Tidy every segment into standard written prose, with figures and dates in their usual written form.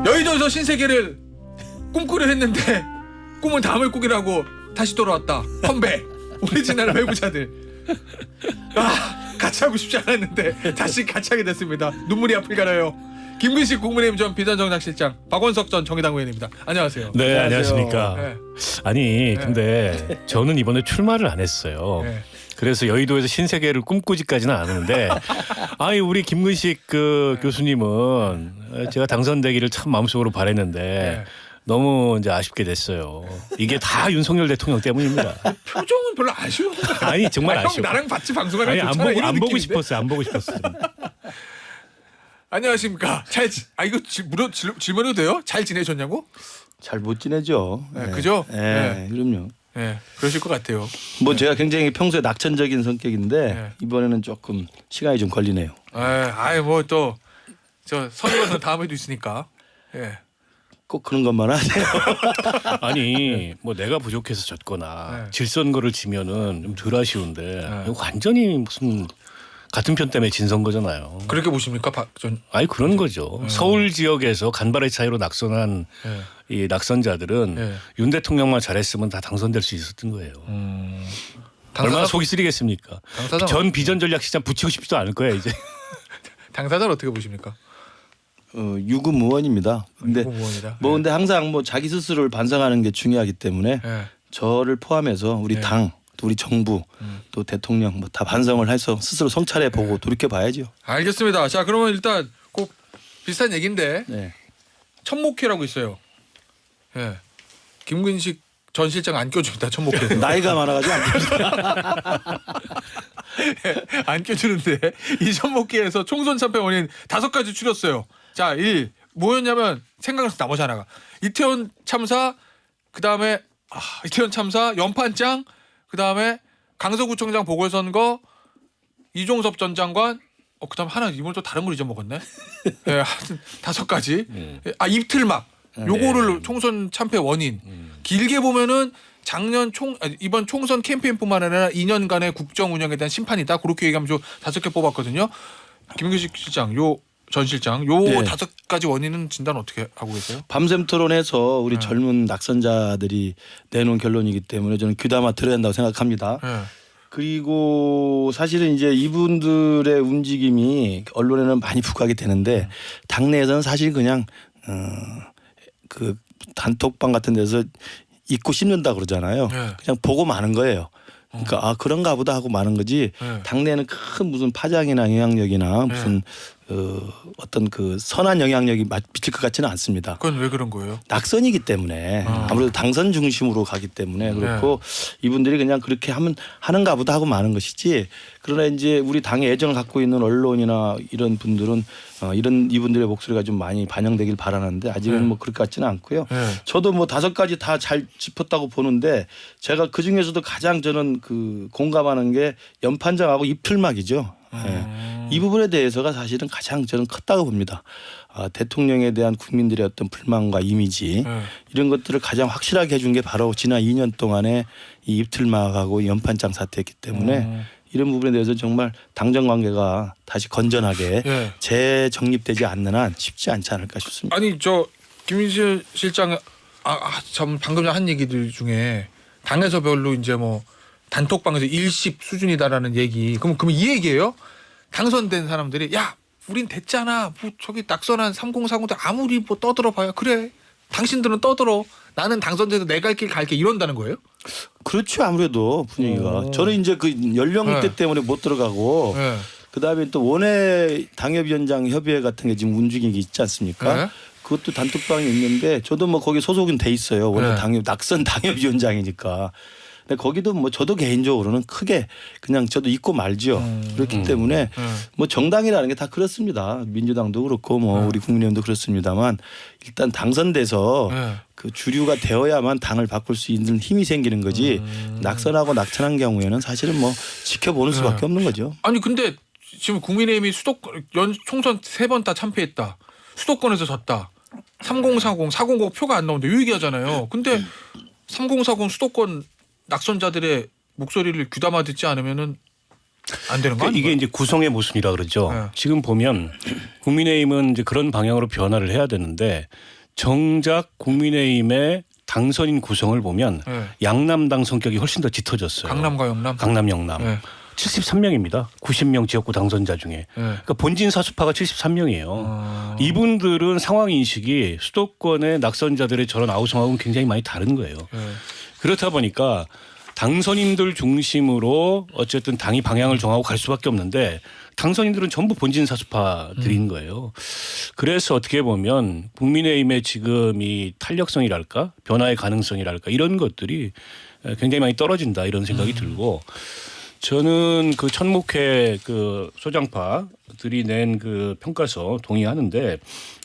여의도에서 신세계를 꿈꾸려 했는데 꿈은 다음을 꾸기라고 다시 돌아왔다. 컴백. 오리지널 배우자들. 아, 같이 하고 싶지 않았는데 다시 같이 하게 됐습니다. 눈물이 앞을 가려요. 김근식 국민의힘 전 비전정당실장, 박원석 전 정의당 의원입니다. 안녕하세요. 네, 안녕하십니까. 네. 아니 근데 저는 이번에 출마를 안 했어요. 네. 그래서 여의도에서 신세계를 꿈꾸지까지는 않았는데 아니 우리 김근식 교수님은 제가 당선되기를 참 마음속으로 바랬는데 네. 너무 이제 아쉽게 됐어요. 이게 다 윤석열 대통령 때문입니다. 표정은 별로 아쉬워. 아니 정말 형 아쉬워. 나랑 같이 방송하는 아니 거 안 좋잖아, 보고 이런 안 보고 느낌인데? 싶었어요. 안 보고 싶었어요. 안녕하십니까. 이거 질문해도 돼요? 잘 지내셨냐고? 잘 못 지내죠. 네, 그죠? 네, 그럼요. 네, 그러실 것 같아요. 뭐 제가 굉장히 평소에 낙천적인 성격인데 네. 이번에는 조금 시간이 좀 걸리네요. 뭐 또 저 선거는 다음에도 있으니까. 예. 꼭 그런 것만 하세요. 아니 뭐 내가 부족해서 졌거나 네. 질선거를 지면은 좀 덜 아쉬운데 네. 이거 완전히 무슨 같은 편 때문에 진 선거잖아요. 그렇게 보십니까, 박전? 아니 그런 거죠. 서울 지역에서 간발의 차이로 낙선한 예. 이 낙선자들은 네. 윤 대통령만 잘했으면 다 당선될 수 있었던 거예요. 얼마나 속이 쓰리겠습니까? 당사자 전 비전전략시장 붙이고 싶지도 않을 거야 이제. 당사자를 어떻게 보십니까? 유구무원입니다. 근데 유구무원이다. 뭐 근데 항상 뭐 자기 스스로를 반성하는 게 중요하기 때문에 예. 저를 포함해서 우리 네. 당, 또 우리 정부, 또 대통령 뭐 다 반성을 해서 스스로 성찰해 보고 돌이켜 봐야죠. 알겠습니다. 자, 그러면 일단 꼭 비슷한 얘기인데 네. 천목회라고 있어요. 예. 김근식 전 실장 안 껴줍니다. 천목회. 나이가 많아가지고 안 됩니다. 안 껴주는데 이 천목회에서 총선 참패 원인 5가지 추렸어요. 자, 1. 뭐였냐면 생각나서 나머지 하나가 이태원 참사, 그다음에 이태원 참사, 연판장, 그다음에 강서구청장 보궐선거, 이종섭 전 장관, 그다음 하나 이번 또 다른 걸 잊어먹었네. 예, 하여튼 5가지. 입틀막. 요거를 총선 참패 원인. 길게 보면은 이번 총선 캠페인뿐만 아니라 2년간의 국정 운영에 대한 심판이다. 그렇게 얘기하면 저 5개 뽑았거든요. 김근식 실장, 전 실장, 요 네. 5가지 원인은 진단 어떻게 하고 계세요? 밤샘 토론해서 우리 젊은 낙선자들이 내놓은 결론이기 때문에 저는 귀담아 들어야 한다고 생각합니다. 예. 그리고 사실은 이제 이분들의 움직임이 언론에는 많이 부각이 되는데 당내에서는 사실 그냥 그 단톡방 같은 데서 잊고 씹는다 그러잖아요. 네. 그냥 보고 마는 거예요. 그러니까 그런가 보다 하고 마는 거지. 네. 당내에는 큰 무슨 파장이나 영향력이나 무슨 어떤 그 선한 영향력이 미칠 것 같지는 않습니다. 그건 왜 그런 거예요? 낙선이기 때문에 아무래도 당선 중심으로 가기 때문에 그렇고 이분들이 그냥 그렇게 하는가 보다 하고 마는 것이지. 그러나 이제 우리 당에 애정을 갖고 있는 언론이나 이런 분들은 이분들의 목소리가 좀 많이 반영되길 바라는데 아직은 뭐 그럴 것 같지는 않고요. 저도 뭐 5가지 다 잘 짚었다고 보는데 제가 그 중에서도 가장 저는 그 공감하는 게 연판장하고 입틀막이죠. 이 부분에 대해서가 사실은 가장 저는 컸다고 봅니다. 대통령에 대한 국민들의 어떤 불만과 이미지 이런 것들을 가장 확실하게 해준 게 바로 지난 2년 동안의 이 입틀막하고 연판장 사태였기 때문에 이런 부분에 대해서 정말 당정 관계가 다시 건전하게 재정립되지 않는 한 쉽지 않지 않을까 싶습니다. 아니 저 김민실 실장 참 방금 전 한 얘기들 중에 당에서 별로 이제 뭐 단톡방에서 일십 수준이다라는 얘기. 그럼 이 얘기예요? 당선된 사람들이 야 우린 됐잖아. 뭐 저기 낙선한 3040들 아무리 뭐 떠들어봐야 그래. 당신들은 떠들어. 나는 당선돼서 내 갈 길 갈게 이런다는 거예요? 그렇죠. 아무래도 분위기가. 저는 이제 그 연령대 때문에 못 들어가고 그다음에 또 원외 당협위원장 협의회 같은 게 지금 움직이기 있지 않습니까? 그것도 단톡방이 있는데 저도 뭐 거기 소속은 돼 있어요. 원래 낙선 당협위원장이니까. 근데 거기도 뭐 저도 개인적으로는 크게 그냥 저도 잊고 말죠. 그렇기 때문에 뭐 정당이라는 게 다 그렇습니다. 민주당도 그렇고 뭐 우리 국민의힘도 그렇습니다만 일단 당선돼서 그 주류가 되어야만 당을 바꿀 수 있는 힘이 생기는 거지 낙선하고 낙천한 경우에는 사실은 뭐 지켜보는 수밖에 없는 거죠. 아니 근데 지금 국민의힘이 총선 3번 다 참패했다. 수도권에서 졌다. 3040, 400 표가 안 나오는데 이 얘기하잖아요. 근데 3040 수도권 낙선자들의 목소리를 귀담아 듣지 않으면은 안 되는 거 아니에요? 이게 이제 구성의 모순이라 그러죠. 지금 보면 국민의힘은 이제 그런 방향으로 변화를 해야 되는데 정작 국민의힘의 당선인 구성을 보면 예. 양남당 성격이 훨씬 더 짙어졌어요. 강남과 영남. 강남 영남. 예. 73명입니다. 90명 지역구 당선자 중에. 예. 그러니까 본진 사수파가 73명이에요. 아. 이분들은 상황 인식이 수도권의 낙선자들의 저런 아우성하고는 굉장히 많이 다른 거예요. 예. 그렇다 보니까 당선인들 중심으로 어쨌든 당이 방향을 정하고 갈 수밖에 없는데 당선인들은 전부 본진 사수파들인 거예요. 그래서 어떻게 보면 국민의힘의 지금 이 탄력성이랄까 변화의 가능성이랄까 이런 것들이 굉장히 많이 떨어진다 이런 생각이 들고 저는 그 천목회 그 소장파들이 낸 그 평가서 동의하는데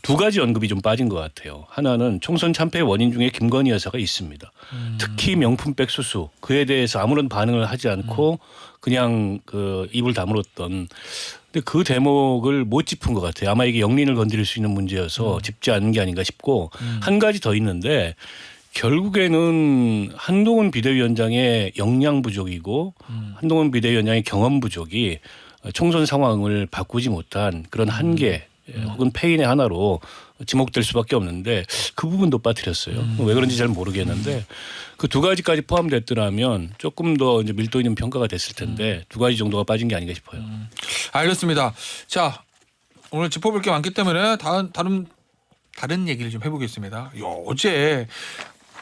두 가지 언급이 좀 빠진 것 같아요. 하나는 총선 참패의 원인 중에 김건희 여사가 있습니다. 특히 명품백 수수 그에 대해서 아무런 반응을 하지 않고 그냥 그 입을 다물었던. 근데 그 대목을 못 짚은 것 같아요. 아마 이게 영린을 건드릴 수 있는 문제여서 짚지 않은 게 아닌가 싶고 한 가지 더 있는데. 결국에는 한동훈 비대위원장의 역량 부족이고 한동훈 비대위원장의 경험 부족이 총선 상황을 바꾸지 못한 그런 한계 혹은 패인의 하나로 지목될 수밖에 없는데 그 부분도 빠뜨렸어요. 왜 그런지 잘 모르겠는데 그 두 가지까지 포함됐더라면 조금 더 이제 밀도 있는 평가가 됐을 텐데 두 가지 정도가 빠진 게 아닌가 싶어요. 알겠습니다. 자 오늘 짚어볼 게 많기 때문에 다른 얘기를 좀 해보겠습니다. 어제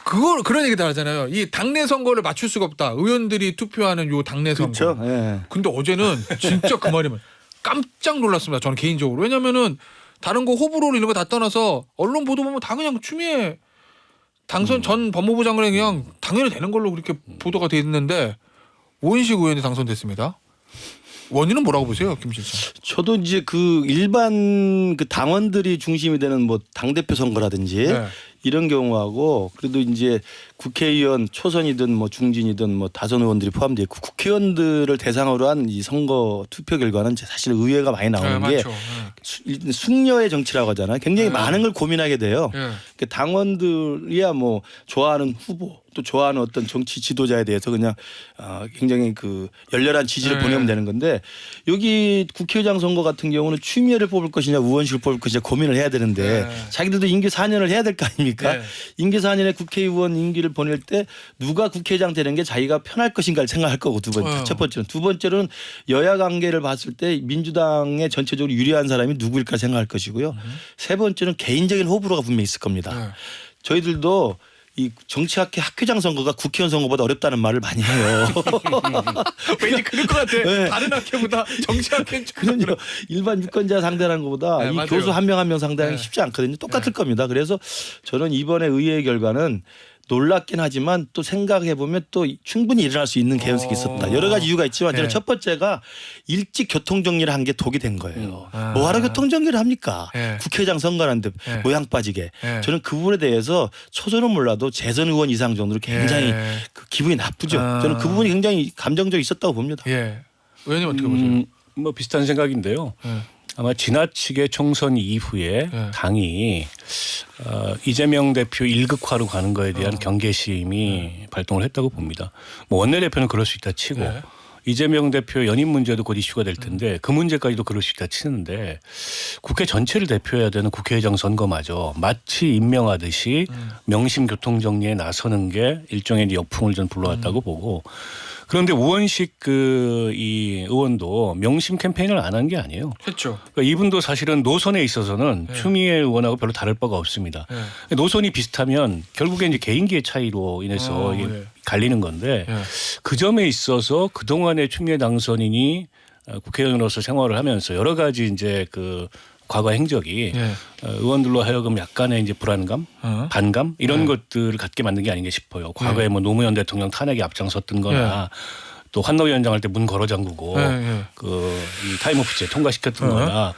그런 얘기도 하잖아요. 이 당내 선거를 맞출 수가 없다. 의원들이 투표하는 요 당내 선거. 그렇죠. 예. 근데 어제는 진짜 그 말이면 깜짝 놀랐습니다. 저는 개인적으로. 왜냐면은 다른 거 호불호 이런 거 다 떠나서 언론 보도 보면 다 그냥 추미애 당선 전 법무부 장관이 그냥 당연히 되는 걸로 그렇게 보도가 돼 있는데 오인식 의원이 당선됐습니다. 원인은 뭐라고 보세요, 김 실장? 저도 이제 그 일반 그 당원들이 중심이 되는 뭐 당대표 선거라든지 네. 이런 경우하고 그래도 이제 국회의원 초선이든 뭐 중진이든 뭐 다선 의원들이 포함되어 있고 국회의원들을 대상으로 한 이 선거 투표 결과는 사실 의외가 많이 나오는 게 맞죠. 숙녀의 정치라고 하잖아요. 굉장히 많은 걸 고민하게 돼요. 예. 그 당원들이야 뭐 좋아하는 후보 또 좋아하는 어떤 정치 지도자에 대해서 그냥 굉장히 그 열렬한 지지를 네. 보내면 되는 건데 여기 국회의장 선거 같은 경우는 추미애를 뽑을 것이냐 우원식을 뽑을 것이냐 고민을 해야 되는데 네. 자기들도 임기 4년을 해야 될 거 아닙니까? 네. 임기 4년에 국회의원 임기를 보낼 때 누가 국회의장 되는 게 자기가 편할 것인가를 생각할 거고 첫 번째는 두 번째로는 여야 관계를 봤을 때 민주당에 전체적으로 유리한 사람이 누구일까 생각할 것이고요. 세 번째는 개인적인 호불호가 분명히 있을 겁니다. 네. 저희들도 이 정치학회 학회장 선거가 국회의원 선거보다 어렵다는 말을 많이 해요. 왠지 그럴 것 같아. 네. 다른 학회보다 정치학회 그럼요. 일반 유권자 상대하는 것보다 네, 이 맞아요. 교수 한 명 한 명 상대하기 네. 쉽지 않거든요. 똑같을 겁니다. 그래서 저는 이번에 의회의 결과는 놀랍긴 하지만 또 생각해 보면 또 충분히 일어날 수 있는 개연성이 있었다. 여러 가지 이유가 있지만 저는 네. 첫 번째가 일찍 교통 정리를 한 게 독이 된 거예요. 아. 뭐하러 교통 정리를 합니까? 네. 국회의장 선거하는데 네. 모양 빠지게. 네. 저는 그 부분에 대해서 초선은 몰라도 재선 의원 이상 정도로 굉장히 네. 그 기분이 나쁘죠. 아. 저는 그 부분이 굉장히 감정적이 있었다고 봅니다. 예. 의원님 어떻게 보세요? 뭐 비슷한 생각인데요. 예. 아마 지나치게 총선 이후에 네. 당이 이재명 대표 일극화로 가는 거에 대한 경계심이 발동을 했다고 봅니다. 뭐 원내대표는 그럴 수 있다 치고 네. 이재명 대표 연임 문제도 곧 이슈가 될 텐데 그 문제까지도 그럴 수 있다 치는데 국회 전체를 대표해야 되는 국회의장 선거마저 마치 임명하듯이 명심 교통정리에 나서는 게 일종의 역풍을 좀 불러왔다고 보고 그런데 우원식 이 의원도 명심 캠페인을 안 한 게 아니에요. 했죠. 그러니까 이분도 사실은 노선에 있어서는 네. 추미애 의원하고 별로 다를 바가 없습니다. 예. 노선이 비슷하면 결국에 이제 개인기의 차이로 인해서 이게 예. 갈리는 건데 예. 그 점에 있어서 그동안의 추미애 당선인이 국회의원으로서 생활을 하면서 여러 가지 이제 그 과거 행적이 예. 의원들로 하여금 약간의 이제 불안감, 반감 이런 네. 것들을 갖게 만든 게 아닌가 싶어요. 과거에 뭐 노무현 대통령 탄핵에 앞장섰던 거나 또 한노위원장 할 때 문 걸어 잠그고 이 타임오프제 통과시켰던 거나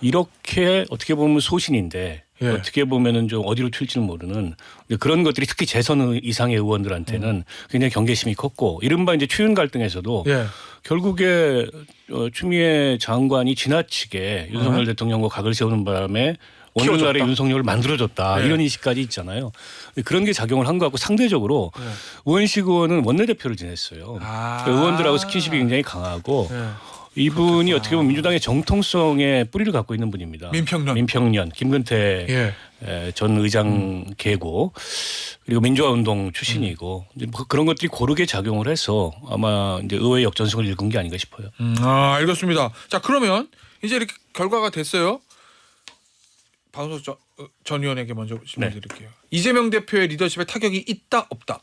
이렇게 어떻게 보면 소신인데 예. 어떻게 보면은 좀 어디로 튈지는 모르는 그런 것들이 특히 재선 이상의 의원들한테는 굉장히 경계심이 컸고 이른바 이제 추윤 갈등에서도 예. 결국에 추미애 장관이 지나치게 윤석열 대통령과 각을 세우는 바람에 오늘날의 키워줬다. 윤석열을 만들어줬다 네. 이런 인식까지 있잖아요. 그런 게 작용을 한 것 같고 상대적으로 우원식 의원은 원내대표를 지냈어요. 아. 의원들하고 스킨십이 굉장히 강하고 예. 이분이 어떻게 보면 민주당의 정통성의 뿌리를 갖고 있는 분입니다. 민평련. 민평련, 김근태 예. 전 의장 계고 그리고 민주화운동 출신이고 이제 뭐 그런 것들이 고르게 작용을 해서 아마 이제 의회 역전승을 읽은 게 아닌가 싶어요. 알겠습니다. 자 그러면 이제 이렇게 결과가 됐어요. 박원석 전 의원에게 먼저 질문 드릴게요. 이재명 대표의 리더십에 타격이 있다 없다.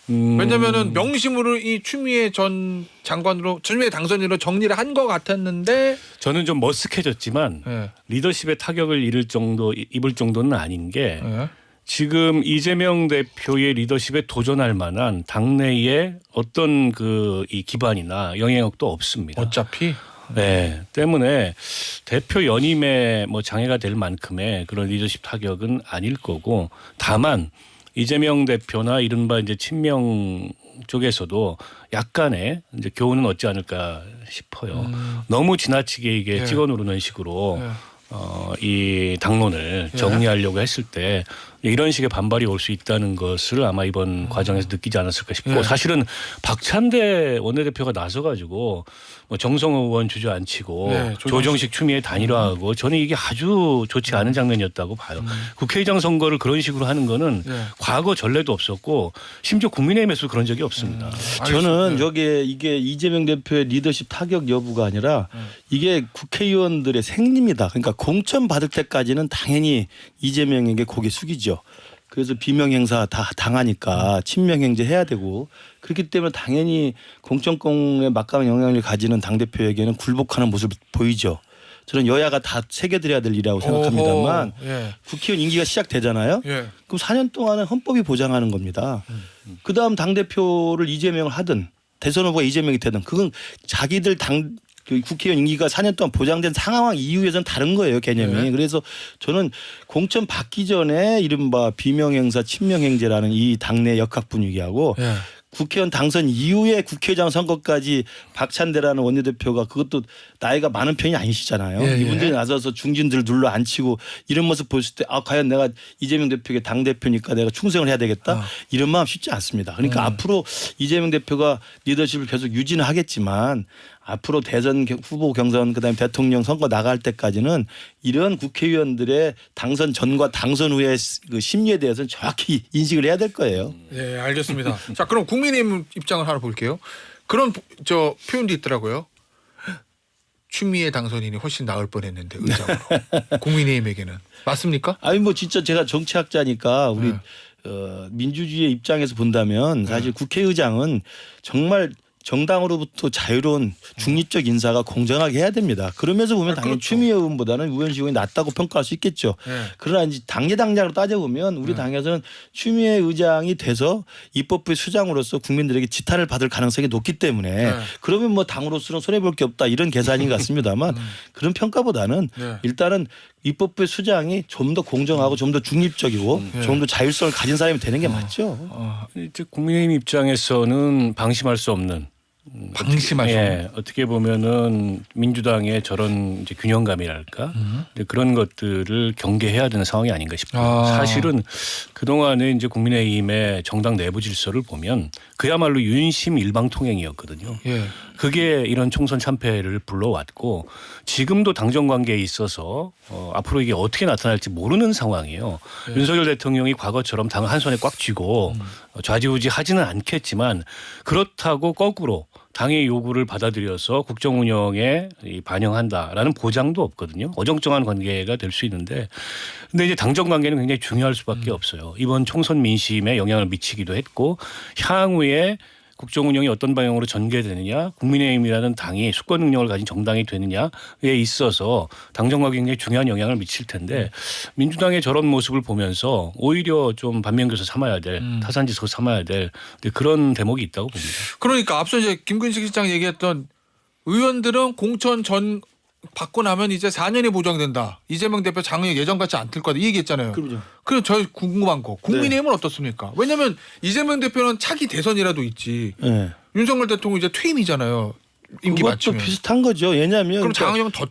왜냐면은 명심으로 이 추미애 전 장관으로 추미애 당선인으로 정리를 한 것 같았는데 저는 좀 머쓱해졌지만 예. 리더십의 타격을 입을 정도는 아닌 게 예. 지금 이재명 대표의 리더십에 도전할 만한 당내에 어떤 이 기반이나 영향력도 없습니다. 어차피 네, 때문에 대표 연임에 뭐 장애가 될 만큼의 그런 리더십 타격은 아닐 거고 다만 이재명 대표나 이른바 이제 친명 쪽에서도 약간의 이제 교훈은 얻지 않을까 싶어요. 너무 지나치게 이게 예. 찍어 누르는 식으로 예. 이 당론을 정리하려고 했을 때 이런 식의 반발이 올 수 있다는 것을 아마 이번 과정에서 느끼지 않았을까 싶고 예. 사실은 박찬대 원내대표가 나서가지고 뭐 정성호 의원 주저앉히고 네, 조정식 추미애 단일화하고 저는 이게 아주 좋지 않은 장면이었다고 봐요. 국회의장 선거를 그런 식으로 하는 거는 예. 과거 전례도 없었고 심지어 국민의힘에서도 그런 적이 없습니다. 저는 이게 이재명 대표의 리더십 타격 여부가 아니라 이게 국회의원들의 생리입니다. 그러니까 공천 받을 때까지는 당연히 이재명에게 고개 숙이죠. 그래서 비명 행사 다 당하니까 친명 행제 해야 되고 그렇기 때문에 당연히 공천권에 막강한 영향력을 가지는 당대표에게는 굴복하는 모습을 보이죠. 저는 여야가 다 새겨드려야 될 일이라고 생각합니다만 예. 국회의원 임기가 시작되잖아요. 예. 그럼 4년 동안은 헌법이 보장하는 겁니다. 그다음 당대표를 이재명을 하든 대선 후보가 이재명이 되든 그건 자기들 그 국회의원 임기가 4년 동안 보장된 상황 이후에서는 다른 거예요, 개념이. 네. 그래서 저는 공천 받기 전에 이른바 비명행사 친명행제라는 이 당내 역학 분위기하고 예. 국회의원 당선 이후에 국회의장 선거까지 박찬대라는 원내대표가 그것도 나이가 많은 편이 아니시잖아요. 예, 예. 이분들이 나서서 중진들을 눌러 앉히고 이런 모습 보실 때 과연 내가 이재명 대표에게 당대표니까 내가 충성을 해야 되겠다. 이런 마음 쉽지 않습니다. 그러니까 앞으로 이재명 대표가 리더십을 계속 유지는 하겠지만 앞으로 대선 후보 경선 그다음에 대통령 선거 나갈 때까지는 이런 국회의원들의 당선 전과 당선 후의 그 심리에 대해서는 정확히 인식을 해야 될 거예요. 네, 알겠습니다. 자, 그럼 국민의힘 입장을 하나 볼게요. 그런 표현도 있더라고요. 추미애 당선인이 훨씬 나을 뻔했는데 의장으로. 국민의힘에게는 맞습니까? 아니 뭐 진짜 제가 정치학자니까 우리 민주주의의 입장에서 본다면 사실 국회의장은 정말 정당으로부터 자유로운 중립적 인사가 공정하게 해야 됩니다. 그러면서 보면 당연히 그렇죠. 추미애 의원보다는 우현식 의원이 낫다고 평가할 수 있겠죠. 네. 그러나 이제 당례당장으로 따져보면 우리 당에서는 추미애 의장이 돼서 입법부의 수장으로서 국민들에게 지탄을 받을 가능성이 높기 때문에 그러면 뭐 당으로서는 손해볼 게 없다 이런 계산인 것 같습니다만 그런 평가보다는 일단은 입법부의 수장이 좀 더 공정하고 좀 더 중립적이고 좀 더 자율성을 가진 사람이 되는 게 맞죠. 이제 국민의힘 입장에서는 방심할 수 없는 어떻게 보면은 민주당의 저런 이제 균형감이랄까 이제 그런 것들을 경계해야 되는 상황이 아닌가 싶어요. 사실은 그 동안에 이제 국민의힘의 정당 내부 질서를 보면 그야말로 윤심 일방통행이었거든요. 예. 그게 이런 총선 참패를 불러왔고 지금도 당정 관계에 있어서 앞으로 이게 어떻게 나타날지 모르는 상황이에요. 윤석열 대통령이 과거처럼 당을 한 손에 꽉 쥐고 좌지우지하지는 않겠지만 그렇다고 거꾸로 당의 요구를 받아들여서 국정 운영에 반영한다라는 보장도 없거든요. 어정쩡한 관계가 될 수 있는데 근데 이제 당정 관계는 굉장히 중요할 수밖에 없어요. 이번 총선 민심에 영향을 미치기도 했고 향후에 국정 운영이 어떤 방향으로 전개되느냐 국민의힘이라는 당이 수권 능력을 가진 정당이 되느냐에 있어서 당정관계에 굉장히 중요한 영향을 미칠 텐데 민주당의 저런 모습을 보면서 오히려 좀 반면교사 삼아야 될 타산지석 삼아야 될 그런 대목이 있다고 봅니다. 그러니까 앞서 이제 김근식 실장 얘기했던 의원들은 공천 전 받고 나면 이제 4년이 보장된다. 이재명 대표 장애 예전같이 안 틀 거다. 이 얘기했잖아요. 그럼요. 그래서 저희 궁금한 거 국민의힘은 어떻습니까? 왜냐하면 이재명 대표는 차기 대선이라도 있지. 네. 윤석열 대통령 이제 퇴임이잖아요. 임기 그것도 마치면. 비슷한 거죠. 왜냐하면 그럼 장학영은 더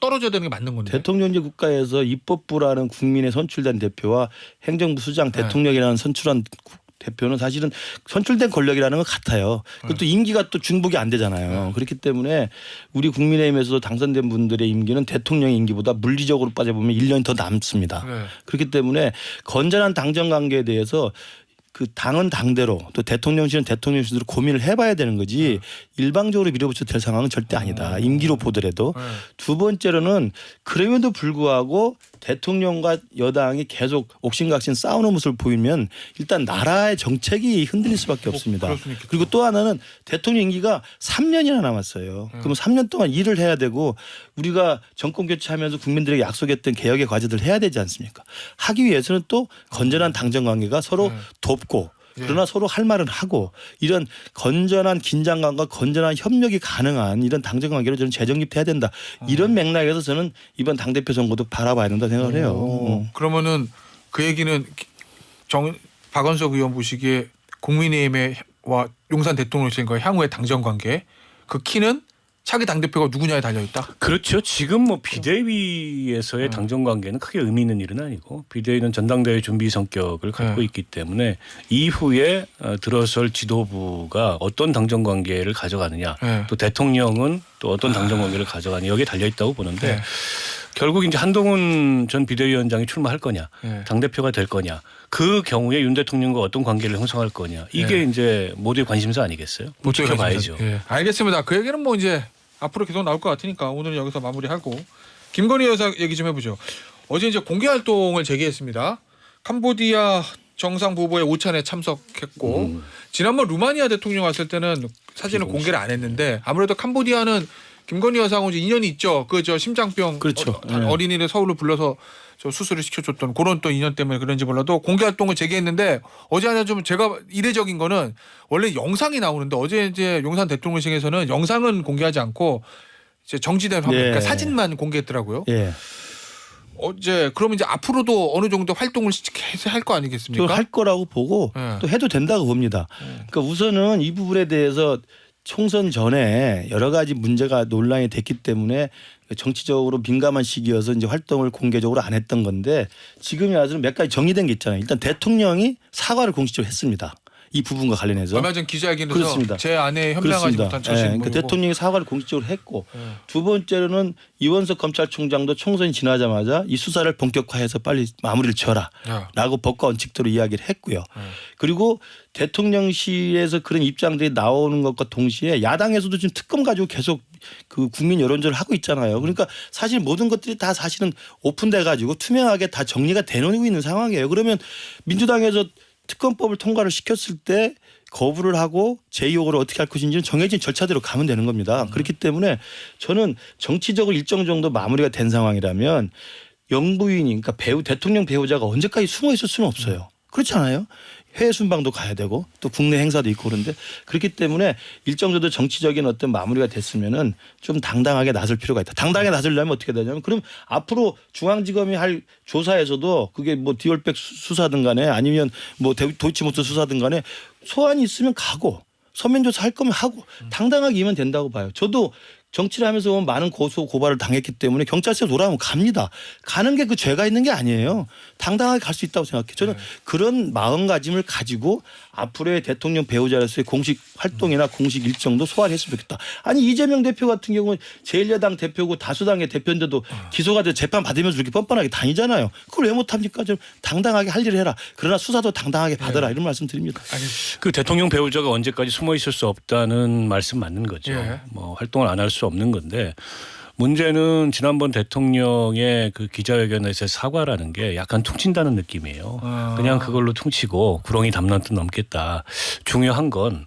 떨어져야 되는 게 맞는 건데. 대통령제 국가에서 입법부라는 국민의 선출된 대표와 행정부 수장 대통령이라는 선출한 대표는 사실은 선출된 권력이라는 건 같아요. 그것도 임기가 또 중복이 안 되잖아요. 그렇기 때문에 우리 국민의힘에서도 당선된 분들의 임기는 대통령의 임기보다 물리적으로 빠져보면 1년이 더 남습니다. 네. 그렇기 때문에 건전한 당정 관계에 대해서 그 당은 당대로 또 대통령실은 대통령실대로 고민을 해봐야 되는 거지 일방적으로 밀어붙여도 될 상황은 절대 아니다. 임기로 보더라도. 네. 두 번째로는 그럼에도 불구하고 대통령과 여당이 계속 옥신각신 싸우는 모습을 보이면 일단 나라의 정책이 흔들릴 수밖에 없습니다. 그럴 수는 있겠죠. 그리고 또 하나는 대통령 임기가 3년이나 남았어요. 그럼 3년 동안 일을 해야 되고 우리가 정권 교체하면서 국민들에게 약속했던 개혁의 과제들을 해야 되지 않습니까? 하기 위해서는 또 건전한 당정 관계가 서로 돕고 그러나 서로 할 말은 하고 이런 건전한 긴장감과 건전한 협력이 가능한 이런 당정 관계로 저는 재정립해야 된다. 이런 맥락에서 저는 이번 당대표 선거도 바라봐야 된다 생각을 해요. 그러면은 그 얘기는 박원석 의원 보시기에 국민의힘과 용산 대통령실과 향후의 당정 관계 그 키는 차기 당대표가 누구냐에 달려있다. 그렇죠. 지금 뭐 비대위에서의 당정 관계는 크게 의미 있는 일은 아니고 비대위는 전당대회 준비 성격을 갖고 있기 때문에 이후에 들어설 지도부가 어떤 당정 관계를 가져가느냐 또 대통령은 또 어떤 당정 관계를 가져가느냐 여기에 달려있다고 보는데 결국 이제 한동훈 전 비대위원장이 출마할 거냐 당대표가 될 거냐 그 경우에 윤 대통령과 어떤 관계를 형성할 거냐 이게 이제 모두의 관심사 아니겠어요? 못 지켜봐야죠. 알겠습니다. 그 얘기는 뭐 이제 앞으로 계속 나올 것 같으니까 오늘은 여기서 마무리하고 김건희 여사 얘기 좀 해보죠. 어제 이제 공개 활동을 재개했습니다. 캄보디아 정상부부의 오찬에 참석했고 지난번 루마니아 대통령 왔을 때는 사진을 공개를 안 했는데 아무래도 캄보디아는 김건희 여사하고 이제 인연이 있죠. 그 저 심장병 그렇죠. 어린이를 서울로 불러서 저 수술을 시켜줬던 그런 또 인연 때문에 그런지 몰라도 공개 활동을 재개했는데 어제 하나 좀 제가 이례적인 거는 원래 영상이 나오는데 어제 이제 용산 대통령실에서는 영상은 공개하지 않고 이제 정지된 화면, 그러니까 사진만 공개했더라고요. 어제 그러면 이제 앞으로도 어느 정도 활동을 계속 할 거 아니겠습니까? 할 거라고 보고 또 해도 된다고 봅니다. 그러니까 우선은 이 부분에 대해서 총선 전에 여러 가지 문제가 논란이 됐기 때문에 정치적으로 민감한 시기여서 이제 활동을 공개적으로 안 했던 건데 지금이 와서는 몇 가지 정리된 게 있잖아요. 일단 대통령이 사과를 공식적으로 했습니다. 이 부분과 관련해서 얼마 전 기자회견에서 그렇습니다. 제 아내 현명하지 못한 처신. 그러니까 대통령이 사과를 공식적으로 했고 두 번째로는 이원석 검찰총장도 총선이 지나자마자 이 수사를 본격화해서 빨리 마무리를 지어라라고 법과 원칙대로 이야기를 했고요. 그리고 대통령실에서 그런 입장들이 나오는 것과 동시에 야당에서도 지금 특검 가지고 계속 그 국민 여론조를 하고 있잖아요. 그러니까 사실 모든 것들이 다 사실은 오픈돼 가지고 투명하게 다 정리가 되고 있는 상황이에요. 그러면 민주당에서 특검법을 통과를 시켰을 때 거부를 하고 제2호를 어떻게 할 것인지는 정해진 절차대로 가면 되는 겁니다. 그렇기 때문에 저는 정치적으로 일정 정도 마무리가 된 상황이라면 영부인이 그러니까 대통령 배우자가 언제까지 숨어 있을 수는 없어요. 그렇지 않아요? 해외 순방도 가야 되고 또 국내 행사도 있고 그런데 그렇기 때문에 일정 정도 정치적인 어떤 마무리가 됐으면은 좀 당당하게 나설 필요가 있다. 당당하게 나서려면 어떻게 되냐면 그럼 앞으로 중앙지검이 할 조사에서도 그게 뭐 디올백 수사든 간에 아니면 뭐 도이치모터 수사든 간에 소환이 있으면 가고 서면조사 할 거면 하고 당당하게 임하면 된다고 봐요. 저도 정치를 하면서 보면 많은 고발을 당했기 때문에 경찰서에 돌아오면 갑니다. 가는 게 그 죄가 있는 게 아니에요. 당당하게 갈 수 있다고 생각해요. 저는 그런 마음가짐을 가지고 앞으로의 대통령 배우자로서의 공식 활동이나 공식 일정도 소화를 했으면 좋겠다. 아니 이재명 대표 같은 경우는 제1야당 대표고 다수당의 대표인데도 기소가 돼 재판 받으면서 이렇게 뻔뻔하게 다니잖아요. 그걸 왜 못합니까? 좀 당당하게 할 일을 해라. 그러나 수사도 당당하게 받아라. 이런 말씀 드립니다. 그 대통령 배우자가 언제까지 숨어 있을 수 없다는 말씀 맞는 거죠. 뭐 활동을 안 할 수 없는 건데 문제는 지난번 대통령의 그 기자회견에서의 사과라는 게 약간 퉁친다는 느낌이에요. 그냥 그걸로 퉁치고 구렁이 담난 듯 넘겠다. 중요한 건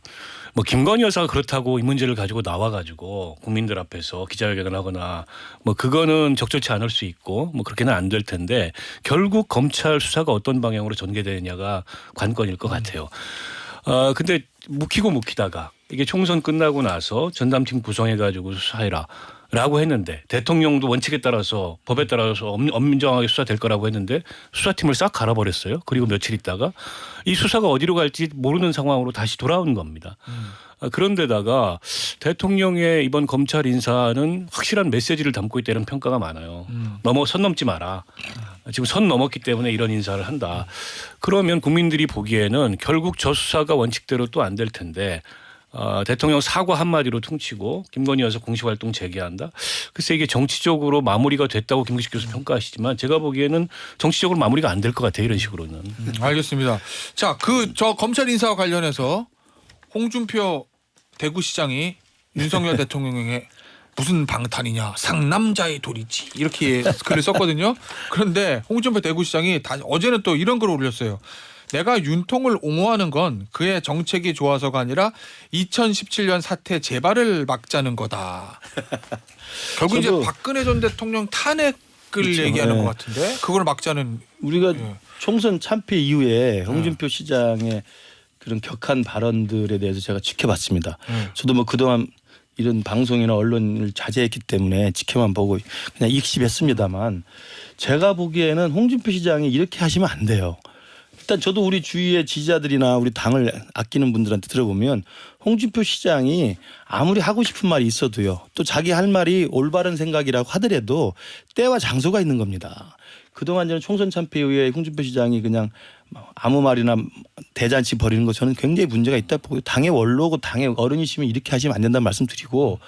뭐 김건희 여사가 그렇다고 이 문제를 가지고 나와가지고 국민들 앞에서 기자회견을 하거나 뭐 그거는 적절치 않을 수 있고 뭐 그렇게는 안 될 텐데 결국 검찰 수사가 어떤 방향으로 전개되느냐가 관건일 것 같아요. 근데 묵히다가 이게 총선 끝나고 나서 전담팀 구성해가지고 수사해라. 라고 했는데 대통령도 원칙에 따라서 법에 따라서 엄정하게 수사될 거라고 했는데 수사팀을 싹 갈아버렸어요. 그리고 며칠 있다가 이 수사가 어디로 갈지 모르는 상황으로 다시 돌아온 겁니다. 그런데다가 대통령의 이번 검찰 인사는 확실한 메시지를 담고 있다는 평가가 많아요. 선 넘지 마라. 지금 선 넘었기 때문에 이런 인사를 한다. 그러면 국민들이 보기에는 결국 저 수사가 원칙대로 또 안 될 텐데 대통령 사과 한마디로 퉁치고 김건희 여사 공식활동 재개한다. 글쎄 이게 정치적으로 마무리가 됐다고 김기식 교수 평가하시지만 제가 보기에는 정치적으로 마무리가 안 될 것 같아요. 이런 식으로는. 알겠습니다. 자, 저 검찰 인사와 관련해서 홍준표 대구시장이 윤석열 대통령에게 무슨 방탄이냐 상남자의 도리지 이렇게 글을 썼거든요. 그런데 홍준표 대구시장이 어제는 또 이런 글을 올렸어요. 내가 윤통을 옹호하는 건 그의 정책이 좋아서가 아니라 2017년 사태 재발을 막자는 거다. 결국 이제 저도 박근혜 전 대통령 탄핵을 그렇죠. 얘기하는 네. 것 같은데 그걸 막자는 우리가 예. 총선 참패 이후에 홍준표 시장의 그런 격한 발언들에 대해서 제가 지켜봤습니다. 저도 뭐 그동안 이런 방송이나 언론을 자제했기 때문에 지켜만 보고 그냥 익십했습니다만 제가 보기에는 홍준표 시장이 이렇게 하시면 안 돼요. 일단 저도 우리 주위의 지지자들이나 우리 당을 아끼는 분들한테 들어보면 홍준표 시장이 아무리 하고 싶은 말이 있어도요. 또 자기 할 말이 올바른 생각이라고 하더라도 때와 장소가 있는 겁니다. 그동안 저는 총선 참패 이후에 홍준표 시장이 그냥 아무 말이나 대잔치 벌이는 거 저는 굉장히 문제가 있다 보고 당의 원로고 당의 어른이시면 이렇게 하시면 안 된다는 말씀드리고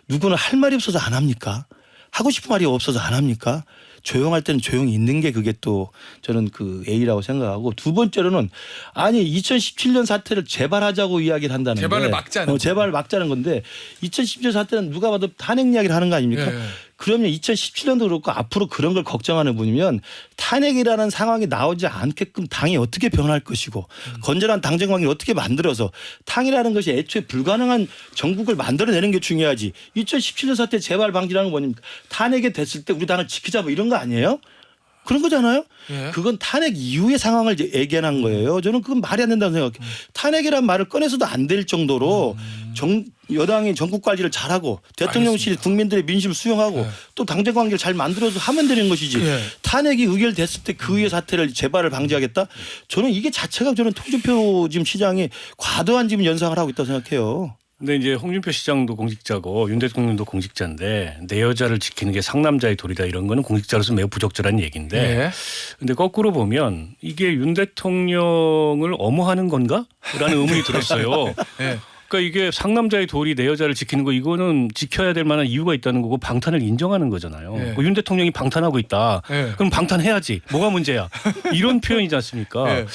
누구는 할 말이 없어서 안 합니까? 하고 싶은 말이 없어서 안 합니까? 조용할 때는 조용히 있는 게 그게 또 저는 그 A라고 생각하고 두 번째로는 아니 2017년 사태를 재발하자고 이야기를 한다는데 재발을 막자는 재발을 막자는 건데 2017년 사태는 누가 봐도 탄핵 이야기를 하는 거 아닙니까? 예. 그러면 2017년도 그렇고 앞으로 그런 걸 걱정하는 분이면 탄핵이라는 상황이 나오지 않게끔 당이 어떻게 변할 것이고 건전한 당정 관계를 어떻게 만들어서 당이라는 것이 애초에 불가능한 정국을 만들어내는 게 중요하지. 2017년 사태 재발 방지라는 건 뭐입니까? 탄핵이 됐을 때 우리 당을 지키자 뭐 이런 거 아니에요? 그런 거잖아요. 예. 그건 탄핵 이후의 상황을 이제 예견한 거예요. 저는 그건 말이 안 된다고 생각해요. 탄핵이란 말을 꺼내서도 안 될 정도로 여당이 전국 관리를 잘하고 대통령실이 국민들의 민심을 수용하고 예. 또 당정 관계를 잘 만들어서 하면 되는 것이지. 예. 탄핵이 의결됐을 때 그 이후의 사태를 재발을 방지하겠다. 저는 이게 자체가 저는 홍준표 지금 시장이 과도한 지금 연상을 하고 있다고 생각해요. 근데 이제 홍준표 시장도 공직자고 윤 대통령도 공직자인데 내 여자를 지키는 게 상남자의 도리다 이런 거는 공직자로서 매우 부적절한 얘기인데 예. 근데 거꾸로 보면 이게 윤 대통령을 엄호하는 건가? 라는 의문이 들었어요. 예. 그러니까 이게 상남자의 도리 내 여자를 지키는 거 이거는 지켜야 될 만한 이유가 있다는 거고 방탄을 인정하는 거잖아요. 예. 윤 대통령이 방탄하고 있다. 예. 그럼 방탄해야지. 뭐가 문제야. 이런 표현이지 않습니까. 예.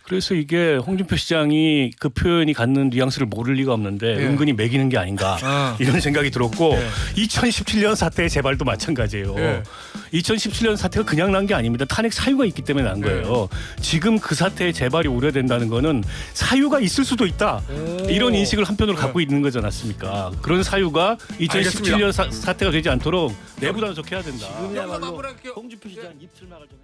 그래서 이게 홍준표 시장이 그 표현이 갖는 뉘앙스를 모를 리가 없는데 예. 은근히 매기는 게 아닌가 이런 생각이 들었고 예. 2017년 사태의 재발도 마찬가지예요. 예. 2017년 사태가 그냥 난 게 아닙니다. 탄핵 사유가 있기 때문에 난 거예요. 지금 그 사태의 재발이 우려된다는 거는 사유가 있을 수도 있다. 이런 인식을 한편으로 갖고 있는 거지 않습니까? 그런 사유가 2017년 사태가 되지 않도록 내부 단속해야 된다. 지금이야말로 마무리할게요. 홍준표 시장 입틀막을 좀 해야